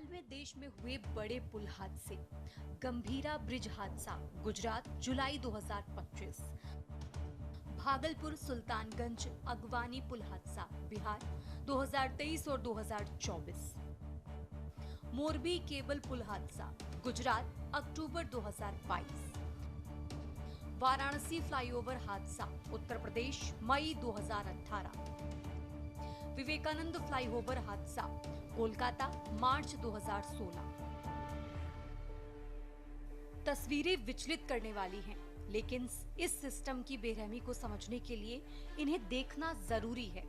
में देश में हुए बड़े पुल हादसे। गंभीरा ब्रिज हादसा गुजरात जुलाई 2025। भागलपुर सुल्तानगंज अगवानी पुल हादसा बिहार 2023 और 2024। मोरबी केबल पुल हादसा गुजरात अक्टूबर 2022। वाराणसी फ्लाईओवर हादसा उत्तर प्रदेश मई 2018। विवेकानंद फ्लाईओवर हादसा कोलकाता मार्च 2016। तस्वीरें विचलित करने वाली हैं, लेकिन इस सिस्टम की बेरहमी को समझने के लिए इन्हें देखना जरूरी है।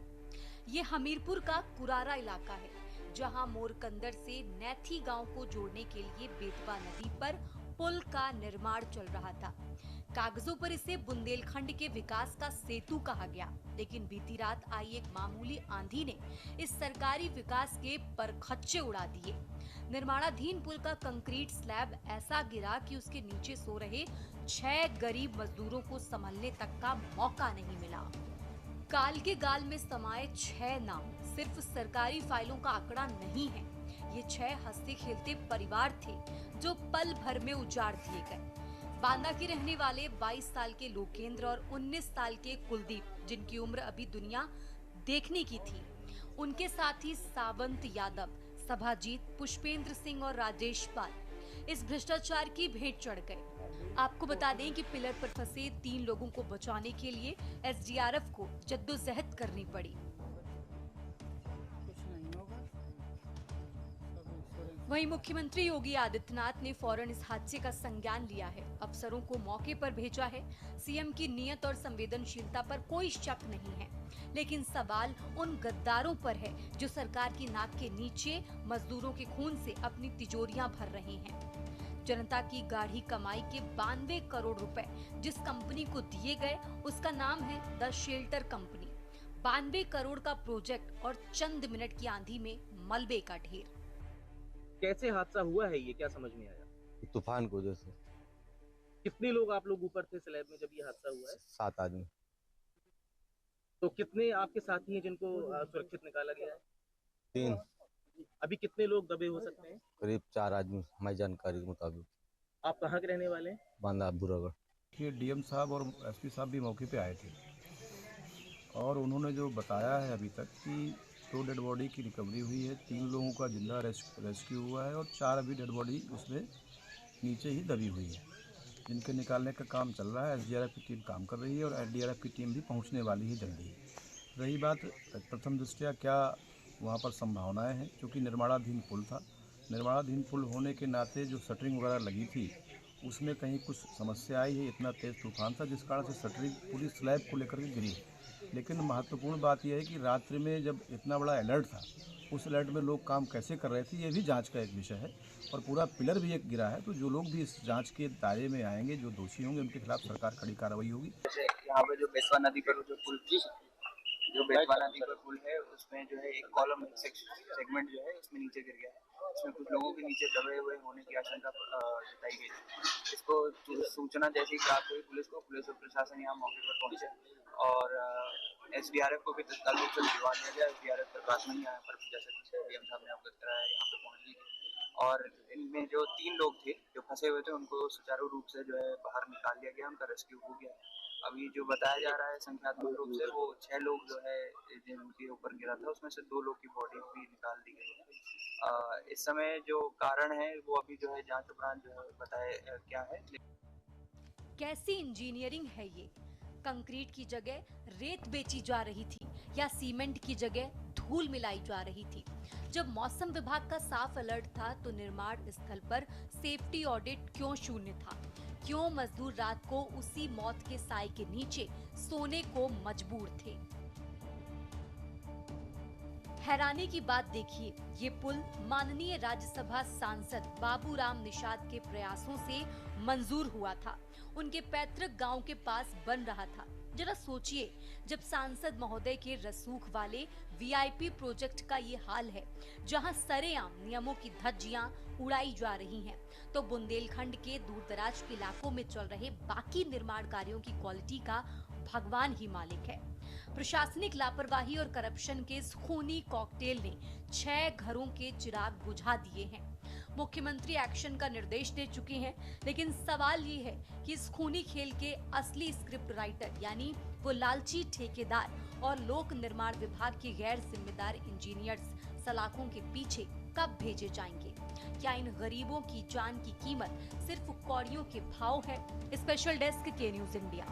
ये हमीरपुर का कुरारा इलाका है, जहां मोरकंदर से नैथी गांव को जोड़ने के लिए बेतवा नदी पर पुल का निर्माण चल रहा था। कागजों पर इसे बुंदेलखंड के विकास का सेतु कहा गया, लेकिन बीती रात आई एक मामूली आंधी ने इस सरकारी विकास के परखच्चे उड़ा दिए। निर्माणाधीन पुल का कंक्रीट स्लैब ऐसा गिरा कि उसके नीचे सो रहे 6 गरीब मजदूरों को संभलने तक का मौका नहीं मिला। काल के गाल में समाये 6 नाम सिर्फ सरकारी फाइलों का आंकड़ा नहीं है। ये 6 हंसते खेलते परिवार थे जो पल भर में उजाड़ दिए गए। बांदा के रहने वाले 22 साल के लोकेंद्र और 19 साल के कुलदीप, जिनकी उम्र अभी दुनिया देखने की थी, उनके साथी सावंत यादव, सभाजीत, पुष्पेंद्र सिंह और राजेश पाल इस भ्रष्टाचार की भेंट चढ़ गए। आपको बता दें कि पिलर पर फंसे 3 लोगों को बचाने के लिए एसडीआरएफ को जद्दोजहद करनी पड़ी। वहीं मुख्यमंत्री योगी आदित्यनाथ ने फौरन इस हादसे का संज्ञान लिया है। अफसरों को मौके पर भेजा है। सीएम की नीयत और संवेदनशीलता पर कोई शक नहीं है, लेकिन सवाल उन गद्दारों पर है जो सरकार की नाक के नीचे मजदूरों के खून से अपनी तिजोरियां भर रहे हैं। जनता की गाढ़ी कमाई के 92 करोड़ रुपए जिस कंपनी को दिए गए, उसका नाम है द शेल्टर कंपनी। 92 करोड़ का प्रोजेक्ट और चंद मिनट की आंधी में मलबे का ढेर। कैसे हादसा हुआ है, ये क्या समझ में आया? तूफान की वजह से। कितने लोग आप लोग ऊपर थे स्लैब में जब ये हादसा हुआ है? 7 आदमी। तो कितने आपके साथी हैं जिनको सुरक्षित निकाला गया है? 3। अभी कितने लोग दबे हो सकते हैं? करीब 4 आदमी हमारी जानकारी के मुताबिक। आप कहाँ के रहने वाले हैं? बांदा बुरागढ़। ये डीएम साहब और एसपी साहब भी मौके पे आए थे और उन्होंने जो बताया है अभी तक कि 2 डेड बॉडी की रिकवरी हुई है, 3 लोगों का जिंदा रेस्क्यू हुआ है और 4 अभी डेड बॉडी उसमें नीचे ही दबी हुई है, जिनके निकालने का काम चल रहा है। एसडीआरएफ की टीम काम कर रही है और एनडीआरएफ की टीम भी पहुंचने वाली है जल्दी। रही बात प्रथम दृष्टया क्या वहां पर संभावनाएं हैं, क्योंकि निर्माणाधीन पुल था। निर्माणाधीन पुल होने के नाते जो शटरिंग वगैरह लगी थी उसमें कहीं कुछ समस्या आई है। इतना तेज़ तूफान था जिस कारण से शटरिंग पूरी स्लैब को लेकर के गिरी। लेकिन महत्वपूर्ण बात यह है कि रात्रि में जब इतना बड़ा अलर्ट था, उस अलर्ट में लोग काम कैसे कर रहे थे, ये भी जांच का एक विषय है। और पूरा पिलर भी एक गिरा है, तो जो लोग भी इस जांच के दायरे में आएंगे, जो दोषी होंगे, उनके खिलाफ सरकार कड़ी कार्रवाई होगी। जैसे यहाँ पे जो बेतवा नदी पर जो पुल है उसमें जो है एक कॉलम सेगमेंट जो है उसमें नीचे गिर गया है। इसमें कुछ लोगों के नीचे दबे हुए होने की आशंका जताई गई थी। इसको सूचना जैसी प्राप्त हुई पुलिस और प्रशासन यहाँ मौके पर पहुंचे और एसडीआरएफ को भी तत्काल रूप से भिजवा दिया गया। एसडीआरएफ प्रकाश नहीं आया, पर जैसे डीएम साहब ने अवगत कराया यहाँ पे पहुंच गई और इनमें जो 3 लोग थे जो फंसे हुए थे उनको सुचारू रूप से जो है बाहर निकाल लिया गया, उनका रेस्क्यू हो गया। अभी जो बताया जा रहा है संख्यात्मक रूप से वो 6 लोग जो है जिनके ऊपर गिरा था उसमें से 2 लोग की बॉडी भी निकाल दी गई है। इस समय जो कारण है वो अभी जो है जांच उपरांत जो है बताए क्या है। कैसी इंजीनियरिंग है ये? कंक्रीट की जगह रेत बेची जा रही थी या सीमेंट की जगह धूल मिलाई जा रही थी? जब मौसम विभाग का साफ अलर्ट था तो निर्माण स्थल पर सेफ्टी ऑडिट क्यों शून्य था? क्यों मजदूर रात को उसी मौत के साए के नीचे सोने को मजबूर थे? हैरानी की बात देखिए, ये पुल माननीय राज्यसभा सांसद बाबूराम निषाद के प्रयासों से मंजूर हुआ था। उनके पैतृक गांव के पास बन रहा था। जरा सोचिए, जब सांसद महोदय के रसूख वाले वीआईपी प्रोजेक्ट का ये हाल है, जहां सरेआम नियमों की धज्जियां उड़ाई जा रही हैं, तो बुंदेलखंड के दूरदराज के इलाकों में चल रहे बाकी निर्माण कार्यों की क्वालिटी का भगवान ही मालिक है। प्रशासनिक लापरवाही और करप्शन के इस खूनी कॉकटेल ने 6 घरों के चिराग बुझा दिए हैं। मुख्यमंत्री एक्शन का निर्देश दे चुके हैं, लेकिन सवाल ये है कि इस खूनी खेल के असली स्क्रिप्ट राइटर यानी वो लालची ठेकेदार और लोक निर्माण विभाग के गैर जिम्मेदार इंजीनियर्स सलाखों के पीछे कब भेजे जाएंगे? क्या इन गरीबों की जान की कीमत सिर्फ कौड़ियों के भाव है? स्पेशल डेस्क के न्यूज़ इंडिया।